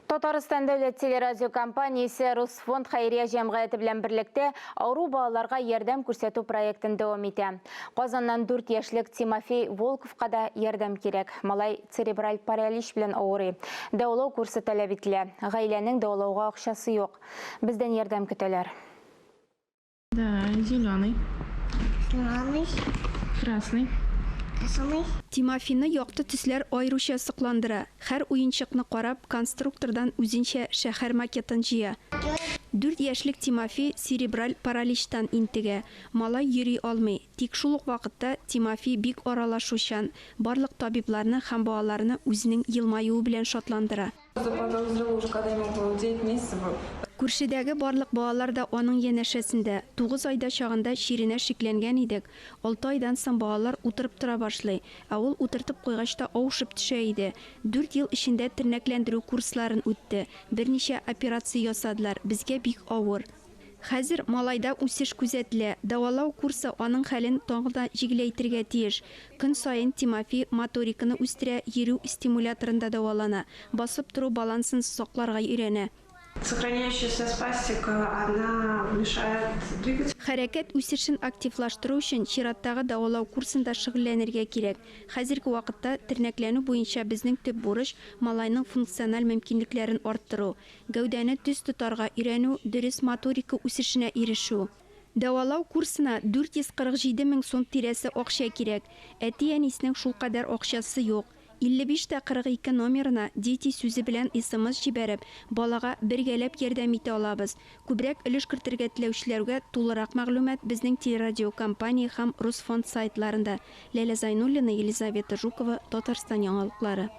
Татарстан дәүләт телерадио компаниясе Русфонд Хайрия җәмгыяте белән берлектә авыру балаларга ярдәм күрсәтү проектын дәвам итә. Казаннан 4 яшьлек Тимофей Волковка да ярдәм кирәк. Малай церебраль паралич белән авырый. Дәвалау курсы таләп ителә. Гаиләнең дәвалауга акчасы юк. Бездән ярдәм көтәләр. Да, зеленый. Зеленый. Красный. Тимофейны якты төсләр айруча сыкландыра. Һәр уенчыкны карап, конструктордан үзенчә шәһәр макетын җыя. 4 яшьлек Тимофей церебраль параличтан интегә. Малай йөри алмый. Тик шул ук вакытта Тимофей бик аралашучан, барлык табибларны һәм балаларны үзенең елмаюы белән шатландыра. Заподозрил уже, когда ему было 9 месяцев. Күршедәге барлык балалар да аның янәшәсендә. 9 айда чагында ширенә шикләнгән идек. 6 айдан соң балалар утырып тора башлый. Ә ул утыртып куйгач та авышып төшә иде. 4 ел эчендә тернәкләндерү курсларын үтте. Берничә операция ясадылар. Безгә бик авыр. Хәзер малайда үсеш күзәтелә. Дәвалау курсы аның хәлен таңда җигләйтергә тиеш. Көн саен Тимофей моториканы үстерә, йөрү стимуляторында дәвалана. Басып тору балансын сакларга өйрәнә. Сохраняющаяся спастика, она мешает двигаться. Хәрәкәт үсешен активлаштыру өчен чираттагы дәвалау курсында шөгыльләнергә кирәк. Хәзерге вакытта тернәкләнү буенча безнең төп бурыч малайның функциональ мөмкинлекләрен арттыру, гәүдәне төз тотарга өйрәнү, дөрес моторика үсешенә ирешү. Дәвалау курсына 447 мең сум тирәсе акча кирәк. Әти-әнисенең шул кадәр акчасы юк. 55-42 номерына дети сүзе белән СМС җибәреп, балага бергәләп ярдәм итә алабыз. Күбрәк өлеш кертергә теләүчеләргә тулырак мәгълүмат безнең телерадио компания һәм Русфонд сайтларында. Ләйлә Зайнуллина, Елизавета Жукова, Татарстан яңалыклары.